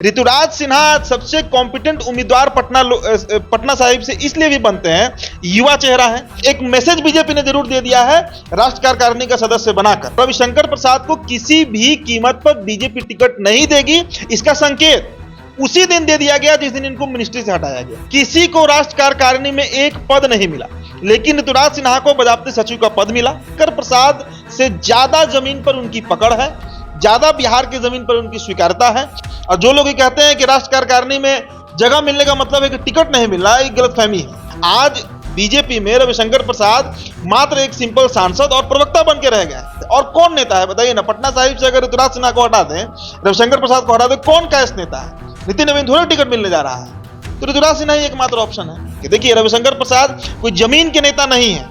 ऋतुराज सिन्हा सबसे कॉम्पिटेंट उम्मीदवार पटना साहिब से इसलिए भी बनते हैं, युवा चेहरा है। एक मैसेज बीजेपी ने जरूर दे दिया है राष्ट्र कार्यकारिणी का सदस्य बनाकर। रविशंकर प्रसाद को किसी भी कीमत पर बीजेपी टिकट नहीं देगी, इसका संकेत उसी दिन दे दिया गया जिस दिन इनको मिनिस्ट्री से हटाया गया। किसी को राष्ट्र कार्यकारिणी में एक पद नहीं मिला, लेकिन ऋतुराज सिन्हा को बजाप्ते सचिव का पद मिला। कर प्रसाद से ज्यादा जमीन पर उनकी पकड़ है, ज्यादा बिहार की जमीन पर उनकी स्वीकार्यता है। और जो लोग ये कहते हैं कि राष्ट्र कार्यकारिणी में जगह मिलने का मतलब है कि टिकट नहीं मिल रहा है, एक गलतफहमी है। आज बीजेपी में रविशंकर प्रसाद मात्र एक सिंपल सांसद और प्रवक्ता बन के रह गए। और कौन नेता है बताइए ना? पटना साहिब से अगर ऋतुराज सिन्हा को हटा दें, रविशंकर प्रसाद को हटा दें, कौन कायस्थ नेता है? नितिन नवीन थोड़ा टिकट मिलने जा रहा है, तो ऋतुराज सिन्हा ही एकमात्र ऑप्शन है। कि देखिए, रविशंकर प्रसाद कोई जमीन के नेता नहीं है,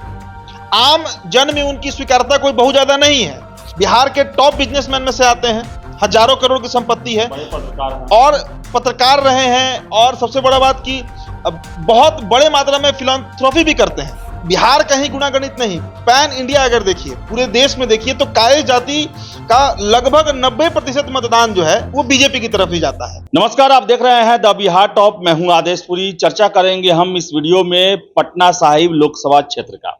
आम जन में उनकी स्वीकार्यता कोई बहुत ज्यादा नहीं है। बिहार के टॉप बिजनेसमैन में से आते हैं, हजारों करोड़ की संपत्ति है और पत्रकार रहे हैं, और सबसे बड़ा बात की बहुत बड़े मात्रा में फिलैंथ्रोपी भी करते हैं। बिहार कहीं गुणागणित नहीं, पैन इंडिया अगर देखिए, पूरे देश में देखिए, तो कायस्थ जाति का लगभग 90% मतदान जो है वो बीजेपी की तरफ ही जाता है। नमस्कार, आप देख रहे हैं द बिहार टॉप। मैं हूं आदेशपुरी। चर्चा करेंगे हम इस वीडियो में पटना साहिब लोकसभा क्षेत्र का।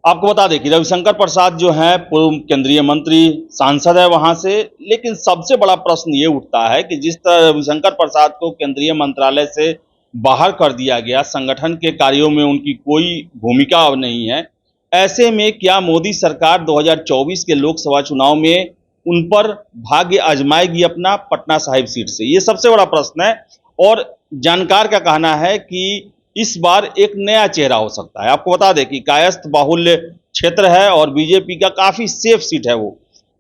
आपको बता दें कि रविशंकर प्रसाद जो हैं पूर्व केंद्रीय मंत्री, सांसद है वहां से, लेकिन सबसे बड़ा प्रश्न ये उठता है कि जिस तरह रविशंकर प्रसाद को केंद्रीय मंत्रालय से बाहर कर दिया गया, संगठन के कार्यों में उनकी कोई भूमिका अब नहीं है, ऐसे में क्या मोदी सरकार 2024 के लोकसभा चुनाव में उन पर भाग्य आजमाएगी अपना पटना साहिब सीट से? ये सबसे बड़ा प्रश्न है। और जानकार का कहना है कि इस बार एक नया चेहरा हो सकता है। आपको बता दें कि कायस्थ बाहुल्य क्षेत्र है और बीजेपी का काफी सेफ सीट है वो।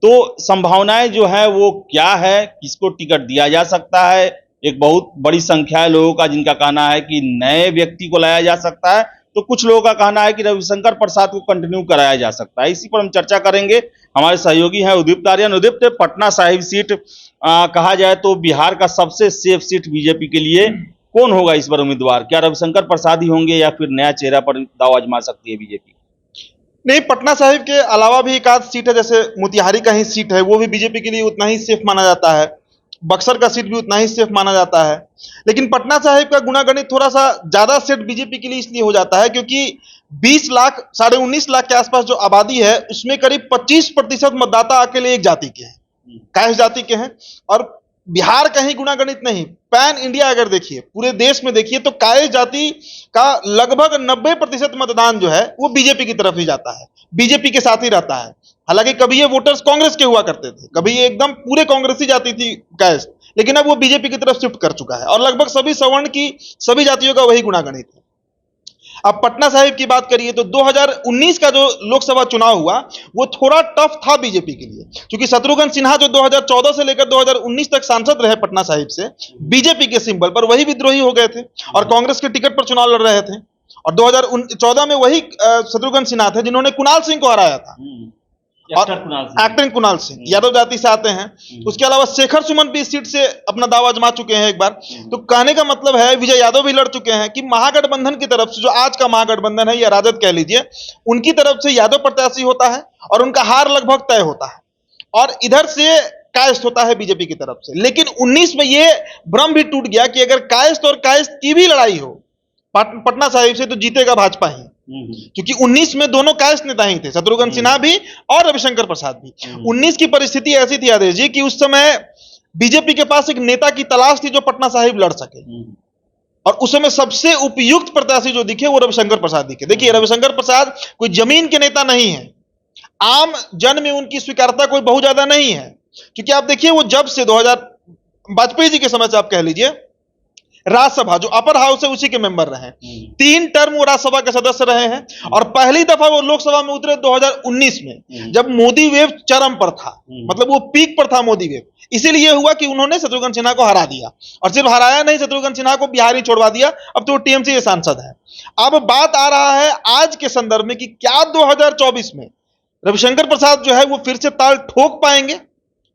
तो संभावनाएं जो है वो क्या है, किसको टिकट दिया जा सकता है? एक बहुत बड़ी संख्या है लोगों का जिनका कहना है कि नए व्यक्ति को लाया जा सकता है, तो कुछ लोगों का कहना है कि रविशंकर प्रसाद को कंटिन्यू कराया जा सकता है। इसी पर हम चर्चा करेंगे। हमारे सहयोगी हैं उदीप्त आर्यन। उदीप्त, पटना साहिब सीट कहा जाए तो बिहार का सबसे सेफ सीट बीजेपी के लिए कौन होगा इस बार उम्मीदवार? क्या रविशंकर प्रसाद ही होंगे या फिर नया चेहरा पर दाव आजमा सकती है बीजेपी? नहीं, पटना साहिब के अलावा भी एक आध सीट है, जैसे मोतिहारी का ही सीट है, वो भी बीजेपी के लिए उतना ही सेफ माना जाता है। बक्सर का सीट भी उतना ही सेफ माना जाता है। लेकिन पटना साहिब का गुणागणित थोड़ा सा ज्यादा सेट बीजेपी के लिए इसलिए हो जाता है क्योंकि 20 लाख, 19.5 लाख के आसपास जो आबादी है, उसमें करीब 25% मतदाता अकेले एक जाति के हैं, कायस्थ जाति के हैं। और बिहार कहीं गुणागणित नहीं, पैन इंडिया अगर देखिए, पूरे देश में देखिए, तो कायस्थ जाति का लगभग 90% मतदान जो है वो बीजेपी की तरफ ही जाता है, बीजेपी के साथ ही रहता है। हालांकि कभी ये वोटर्स कांग्रेस के हुआ करते थे, कभी ये एकदम पूरे कांग्रेसी जाति थी कायस्थ, लेकिन अब वो बीजेपी की तरफ शिफ्ट कर चुका है और लगभग सभी सवर्ण की, सभी जातियों का वही गुणागणित है। अब पटना साहिब की बात करिए तो 2019 का जो लोकसभा चुनाव हुआ वो थोड़ा टफ था बीजेपी के लिए, क्योंकि शत्रुघ्न सिन्हा जो 2014 से लेकर 2019 तक सांसद रहे पटना साहिब से, बीजेपी के सिंबल पर, वही विद्रोही हो गए थे और कांग्रेस के टिकट पर चुनाव लड़ रहे थे। और 2014 में वही शत्रुघ्न सिन्हा थे जिन्होंने कुणाल सिंह को हराया था। और एक्टिंग कुणाल सिंह यादव जाति से आते हैं। उसके अलावा शेखर सुमन भी इस सीट से अपना दावा आजमा चुके हैं एक बार। तो कहने का मतलब है, विजय यादव भी लड़ चुके हैं कि महागठबंधन की तरफ से, जो आज का महागठबंधन है या राजद कह लीजिए, उनकी तरफ से यादव प्रत्याशी होता है और उनका हार लगभग तय होता है, और इधर से कायस्थ होता है बीजेपी की तरफ से। लेकिन 19 में ये भ्रम भी टूट गया कि अगर कायस्थ और कायस्थ की भी लड़ाई हो पटना साहिब से, तो जीतेगा भाजपा ही, क्योंकि 19 में दोनों कायस्थ नेता ही थे, शत्रुघ्न सिन्हा भी और रविशंकर प्रसाद भी। 19 की परिस्थिति ऐसी थी आदेश जी कि उस समय बीजेपी के पास एक नेता की तलाश थी जो पटना साहिब लड़ सके, और उस समय सबसे उपयुक्त प्रत्याशी जो दिखे वो रविशंकर प्रसाद दिखे। देखिए, रविशंकर प्रसाद कोई जमीन के नेता नहीं है, आम जन में उनकी स्वीकार्यता कोई बहुत ज्यादा नहीं है, क्योंकि आप देखिए वो जब से 2000 वाजपेयी जी के समय से आप कह लीजिए, राज्यसभा जो अपर हाउस है उसी के मेंबर रहे, 3 टर्म वो राज्यसभा के सदस्य रहे हैं। और पहली दफा वो लोकसभा में उतरे 2019 में, जब मोदी वेव चरम पर था, मतलब वो पीक पर था मोदी वेव। इसीलिए हुआ कि उन्होंने शत्रुघ्न सिन्हा को हरा दिया, और सिर्फ हराया नहीं, शत्रुघ्न सिन्हा को बिहार ही छोड़वा दिया। अब तो टीएमसी के सांसद है। अब बात आ रहा है आज के संदर्भ में कि क्या 2024 में रविशंकर प्रसाद जो है वो फिर से ताल ठोक पाएंगे?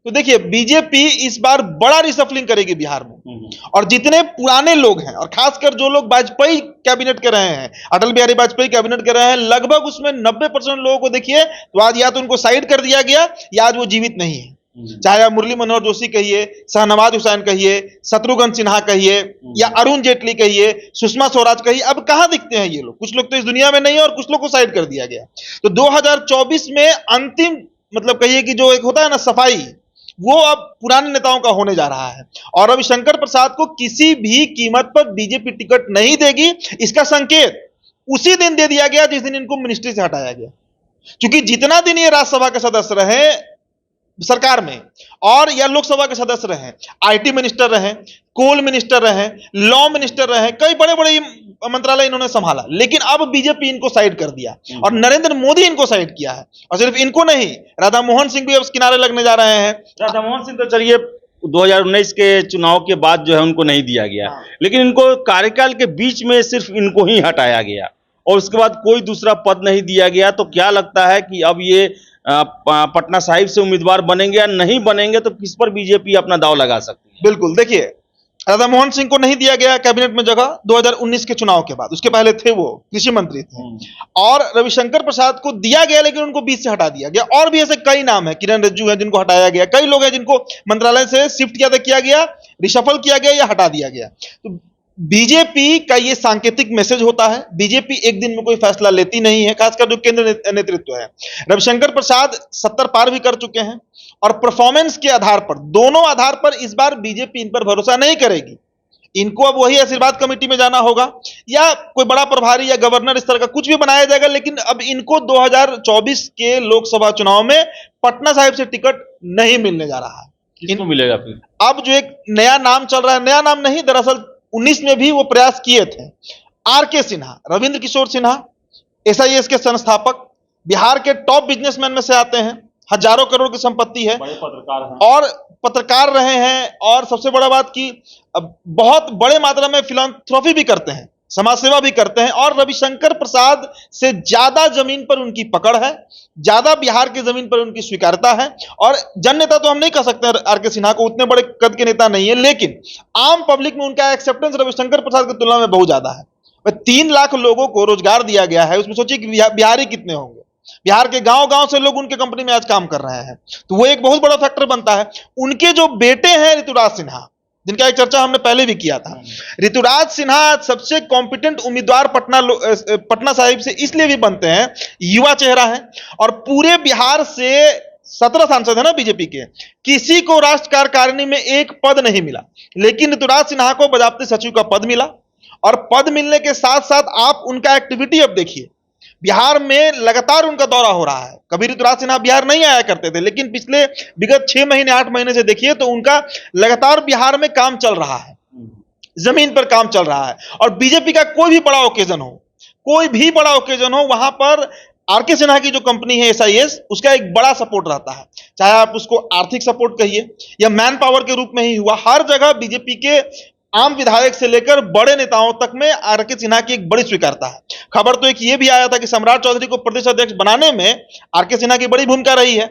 तो देखिए, बीजेपी इस बार बड़ा रिसफलिंग करेगी बिहार में, और जितने पुराने लोग हैं, और खासकर जो लोग वाजपेयी कैबिनेट के रहे हैं, अटल बिहारी वाजपेयी कैबिनेट के रहे हैं, लगभग उसमें 90% लोगों को देखिए तो आज या तो उनको साइड कर दिया गया या आज वो जीवित नहीं है। चाहे आप मुरली मनोहर जोशी कहिए, शाहनवाज हुसैन कहिए, शत्रुघ्न सिन्हा कहिए, या अरुण जेटली कहिए, सुषमा स्वराज कहिए, अब कहां दिखते हैं ये लोग? कुछ लोग तो इस दुनिया में नहीं है और कुछ लोग को साइड कर दिया गया। तो 2024 में अंतिम मतलब कहिए कि जो एक होता है ना सफाई, वो अब पुराने नेताओं का होने जा रहा है। और रविशंकर प्रसाद को किसी भी कीमत पर बीजेपी टिकट नहीं देगी, इसका संकेत उसी दिन दे दिया गया जिस दिन इनको मिनिस्ट्री से हटाया गया। क्योंकि जितना दिन ये राज्यसभा के सदस्य रहे सरकार में और या लोकसभा के सदस्य रहे, आईटी मिनिस्टर रहे, कोल मिनिस्टर रहे, लॉ मिनिस्टर रहे, कई बड़े बड़े मंत्रालय इन्होंने संभाला, लेकिन अब बीजेपी इनको साइड कर दिया और नरेंद्र मोदी इनको साइड किया है। और सिर्फ इनको नहीं, राधा मोहन सिंह भी अब किनारे लगने जा रहे हैं। राधा मोहन सिंह तो चलिए 2019 के चुनाव के बाद जो है उनको नहीं दिया गया, लेकिन इनको कार्यकाल के बीच में सिर्फ इनको ही हटाया गया और उसके बाद कोई दूसरा पद नहीं दिया गया। तो क्या लगता है कि अब ये पटना साहिब से उम्मीदवार बनेंगे या नहीं बनेंगे, तो किस पर बीजेपी अपना दांव लगा सकती है? बिल्कुल, देखिए राधा मोहन सिंह को नहीं दिया गया कैबिनेट में जगह 2019 के चुनाव के बाद, उसके पहले थे वो कृषि मंत्री थे। और रविशंकर प्रसाद को दिया गया लेकिन उनको बीच से हटा दिया गया। और भी ऐसे कई नाम है, किरण रिजिजू है जिनको हटाया गया, कई लोग हैं जिनको मंत्रालय से शिफ्ट किया गया, रिशफल किया गया या हटा दिया गया। तो बीजेपी का ये सांकेतिक मैसेज होता है, बीजेपी एक दिन में कोई फैसला लेती नहीं है, खासकर जो केंद्र नेतृत्व है। रविशंकर प्रसाद 70 पार भी कर चुके हैं और परफॉर्मेंस के आधार पर, दोनों आधार पर इस बार बीजेपी इन पर भरोसा नहीं करेगी। इनको अब वही आशीर्वाद कमेटी में जाना होगा या कोई बड़ा प्रभारी या गवर्नर इस तरह का कुछ भी बनाया जाएगा, लेकिन अब इनको 2024 के लोकसभा चुनाव में पटना साहिब से टिकट नहीं मिलने जा रहा है। किसको मिलेगा फिर? अब जो एक नया नाम चल रहा है, नया नाम नहीं, दरअसल 19 में भी वो प्रयास किए थे, आरके सिन्हा, रविंद्र किशोर सिन्हा, एसआईएस के संस्थापक, बिहार के टॉप बिजनेसमैन में से आते हैं, हजारों करोड़ की संपत्ति है, बड़े पत्रकार हैं और पत्रकार रहे हैं, और सबसे बड़ा बात की बहुत बड़े मात्रा में फिलैंथ्रोपी भी करते हैं, समाज सेवा भी करते हैं। और रविशंकर प्रसाद से ज्यादा जमीन पर उनकी पकड़ है, ज्यादा बिहार की जमीन पर उनकी स्वीकार्यता है। और जन नेता तो हम नहीं कह सकते आरके सिन्हा को, उतने बड़े कद के नेता नहीं है, लेकिन आम पब्लिक में उनका एक्सेप्टेंस रविशंकर प्रसाद की तुलना में बहुत ज्यादा है। 3 लाख लोगों को रोजगार दिया गया है, उसमें सोचिए कि बिहारी कितने होंगे, बिहार के गांव गांव से लोग उनके कंपनी में आज काम कर रहे हैं, तो वो एक बहुत बड़ा फैक्टर बनता है। उनके जो बेटे हैं ऋतुराज सिन्हा, जिनका एक चर्चा हमने पहले भी किया था, ऋतुराज सिन्हा सबसे कॉम्पिटेंट उम्मीदवार पटना साहिब से इसलिए भी बनते हैं, युवा चेहरा है और पूरे बिहार से 17 सांसद है ना बीजेपी के, किसी को राष्ट्र कार्यकारिणी में एक पद नहीं मिला, लेकिन ऋतुराज सिन्हा को बजाप्ती सचिव का पद मिला। और पद मिलने के साथ साथ आप उनका एक्टिविटी अब देखिए, बिहार में लगातार उनका दौरा हो रहा है। कभी ऋतुराज सिन्हा बिहार नहीं आया करते थे, लेकिन पिछले विगत 6 महीने 8 महीने से देखिए तो उनका लगातार बिहार में काम चल रहा है, जमीन पर काम चल रहा है। और बीजेपी का कोई भी बड़ा ओकेजन हो, वहां पर आरके सिन्हा की जो कंपनी है एसआईएस, उसका एक बड़ा सपोर्ट रहता है। चाहे आप उसको आर्थिक सपोर्ट कहिए या मैन पावर के रूप में ही हुआ, हर जगह बीजेपी के आम विधायक से लेकर बड़े नेताओं तक में आरके सिन्हा की एक बड़ी स्वीकारता है। खबर तो एक ये भी आया था कि सम्राट चौधरी को प्रदेश अध्यक्ष बनाने में आरके सिन्हा की बड़ी भूमिका रही है।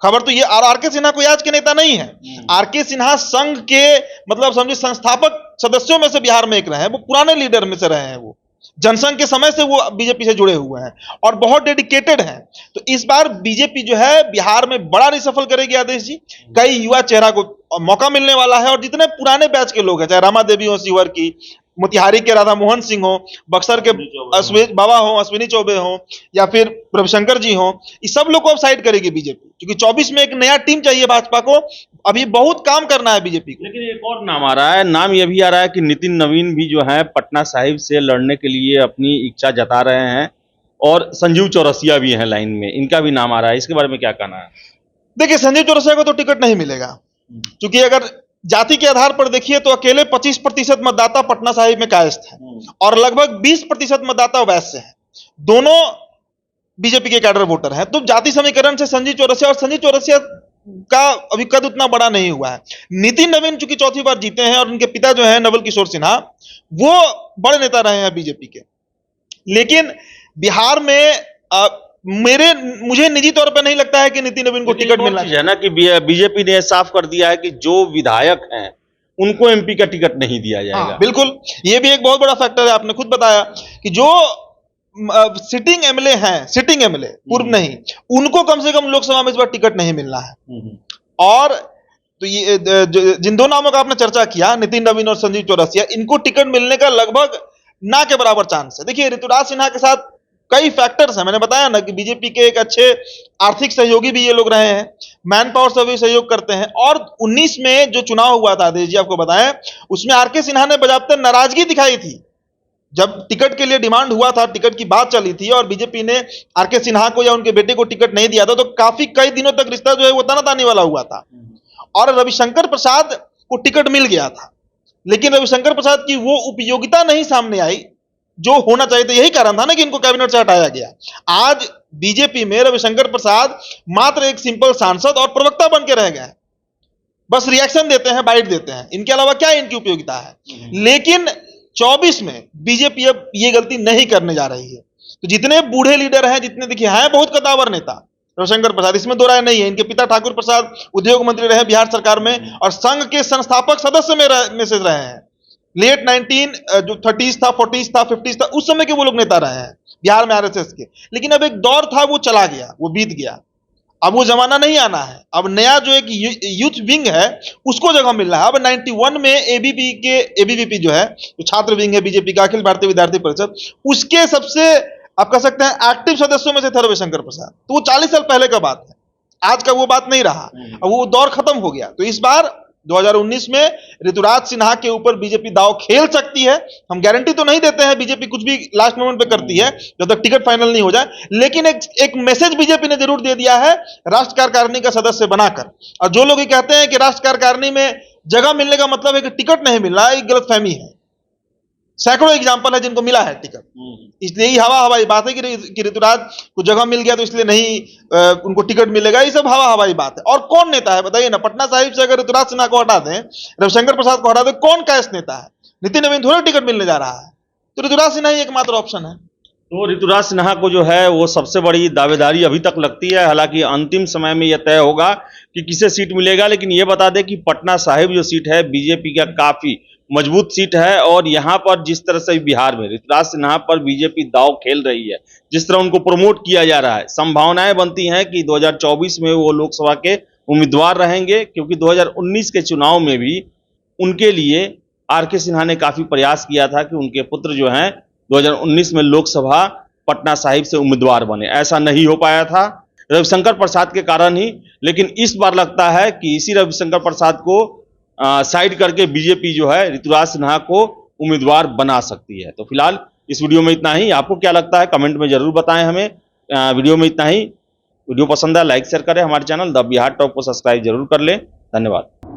खबर तो ये, आरके सिन्हा कोई आज के नेता नहीं है, आरके सिन्हा संघ के मतलब समझिए संस्थापक सदस्यों में से बिहार में एक रहे हैं, वो पुराने लीडर में से रहे हैं, वो जनसंघ के समय से वो बीजेपी से जुड़े हुए हैं और बहुत डेडिकेटेड हैं। तो इस बार बीजेपी जो है बिहार में बड़ा रिसफल करेगी आदेश जी, कई युवा चेहरा को मौका मिलने वाला है। और जितने पुराने बैच के लोग हैं, चाहे रमा देवी हो शिवर की, मोतिहारी के राधा मोहन सिंह हो, बक्सर के बाबा हो, अश्विनी चौबे हो, या फिर रविशंकर जी हो, इस सब लोग को अब साइड करेगी बीजेपी, क्योंकि 24 में एक नया टीम चाहिए भाजपा को, अभी बहुत काम करना है बीजेपी को। लेकिन एक और नाम आ रहा है, नाम यह भी आ रहा है कि नितिन नवीन भी जो है पटना साहिब से लड़ने के लिए अपनी इच्छा जता रहे हैं, और संजीव चौरसिया भी हैं लाइन में, इनका भी नाम आ रहा है, इसके बारे में क्या कहना है? देखिए, संजीव चौरसिया को तो टिकट नहीं मिलेगा, क्योंकि अगर जाति के आधार पर देखिए तो अकेले 25% मतदाता पटना साहिब में कायस्थ है और लगभग 20% मतदाता वैश्य है, दोनों बीजेपी के कैडर वोटर हैं। तो जाति समीकरण से संजीव चौरसिया का अभी कद उतना बड़ा नहीं हुआ है। नितिन नवीन चूंकि 4थी बार जीते हैं और उनके पिता जो है नवल किशोर सिन्हा, वो बड़े नेता रहे हैं बीजेपी के, लेकिन बिहार में मुझे निजी तौर पर नहीं लगता है कि नितिन नवीन को टिकट मिलना है ना, कि बीजेपी ने साफ कर दिया है कि जो विधायक हैं उनको एमपी का टिकट नहीं दिया जाएगा। हाँ, बिल्कुल, ये भी एक बहुत बड़ा फैक्टर है। आपने खुद बताया कि जो सिटिंग एमएलए हैं, सिटिंग एमएलए पूर्व नहीं, उनको कम से कम लोकसभा में इस बार टिकट नहीं मिलना है। और तो ये जिन दो नामों का आपने चर्चा किया, नितिन नवीन और संजीव चौरसिया, इनको टिकट मिलने का लगभग ना के बराबर चांस है। देखिए, ऋतुराज सिन्हा के साथ कई फैक्टर्स हैं। मैंने बताया ना कि बीजेपी के एक अच्छे आर्थिक सहयोगी भी ये लोग रहे हैं, मैन पावर से भी सहयोग करते हैं। और 19 में जो चुनाव हुआ था, आदेश जी आपको बताएं, उसमें आरके सिन्हा ने बजाबते नाराजगी दिखाई थी। जब टिकट के लिए डिमांड हुआ था, टिकट की बात चली थी और बीजेपी ने आरके सिन्हा को या उनके बेटे को टिकट नहीं दिया था, तो काफी कई दिनों तक रिश्ता जो है वो तानातानी वाला हुआ था। और रविशंकर प्रसाद को टिकट मिल गया था, लेकिन रविशंकर प्रसाद की वो उपयोगिता नहीं सामने आई जो होना चाहिए था। यही कारण था ना कि इनको कैबिनेट से हटाया गया। आज बीजेपी में रविशंकर प्रसाद मात्र एक सिंपल सांसद और प्रवक्ता बन के रह गए हैं, बस रिएक्शन देते हैं, बाइट देते हैं, इनके अलावा क्या इनकी उपयोगिता है। लेकिन 24 में बीजेपी अब ये गलती नहीं करने जा रही है। तो जितने बूढ़े लीडर हैं, जितने देखिए हैं बहुत कदावर नेता, रविशंकर प्रसाद, इसमें दो राय नहीं है। इनके पिता ठाकुर प्रसाद उद्योग मंत्री रहे बिहार सरकार में और संघ के संस्थापक सदस्य में से रहे हैं। लेट 30s था, 40s था, 50s था, उस समय के वो लोग नेता रहे हैं बिहार में आरएसएस के। लेकिन अब एक दौर था, वो चला गया, वो बीत गया। अब वो जमाना नहीं आना है। अब नया जो एक यूथ विंग है उसको जगह मिल रहा है। अब 91 में एबीवीपी जो है, जो छात्र विंग है बीजेपी का, अखिल भारतीय विद्यार्थी परिषद, उसके सबसे आप कह सकते हैं एक्टिव सदस्यों में से थे रविशंकर प्रसाद। तो वो 40 साल पहले का बात है, आज का वो बात नहीं रहा। अब वो दौर खत्म हो गया। तो इस बार 2019 में ऋतुराज सिन्हा के ऊपर बीजेपी दांव खेल सकती है। हम गारंटी तो नहीं देते हैं, बीजेपी कुछ भी लास्ट मोमेंट पे करती है जब तक टिकट फाइनल नहीं हो जाए। लेकिन एक मैसेज बीजेपी ने जरूर दे दिया है राष्ट्र कार्यकारिणी का सदस्य बनाकर। और जो लोग ये कहते हैं कि राष्ट्र कार्यकारिणी में जगह मिलने का मतलब है कि टिकट नहीं मिल रहा है, एक गलतफहमी है। सैकड़ों एग्जाम्पल है जिनको मिला है टिकट। इसलिए ही हवाई बात है कि ऋतुराज को जगह मिल गया तो इसलिए नहीं उनको टिकट मिलेगा। ये सब हवाई बात है। और कौन नेता है बताइए ना, पटना साहिब से अगर ऋतुराज सिन्हा को हटा दें, रविशंकर प्रसाद को हटा दें, कौन कैश नेता है? नितिन नवीन थोड़ा टिकट मिलने जा रहा है। तो ऋतुराज सिन्हा ही एकमात्र ऑप्शन है। तो ऋतुराज सिन्हा को जो है वो सबसे बड़ी दावेदारी अभी तक लगती है। हालांकि अंतिम समय में यह तय होगा कि किसे सीट मिलेगा। लेकिन ये बता दें कि पटना साहिब जो सीट है बीजेपी का काफी मजबूत सीट है। और यहाँ पर जिस तरह से बिहार में ऋतुराज सिन्हा पर बीजेपी दांव खेल रही है, जिस तरह उनको प्रमोट किया जा रहा है, संभावनाएं बनती हैं कि 2024 में वो लोकसभा के उम्मीदवार रहेंगे। क्योंकि 2019 के चुनाव में भी उनके लिए आरके सिन्हा ने काफी प्रयास किया था कि उनके पुत्र जो हैं 2019 में लोकसभा पटना साहिब से उम्मीदवार बने। ऐसा नहीं हो पाया था रविशंकर प्रसाद के कारण ही। लेकिन इस बार लगता है कि इसी रविशंकर प्रसाद को साइड करके बीजेपी जो है ऋतुराज सिन्हा को उम्मीदवार बना सकती है। तो फिलहाल इस वीडियो में इतना ही। आपको क्या लगता है कमेंट में जरूर बताएं हमें। वीडियो में इतना ही। वीडियो पसंद है लाइक शेयर करें। हमारे चैनल द बिहार टॉप को सब्सक्राइब जरूर कर लें। धन्यवाद।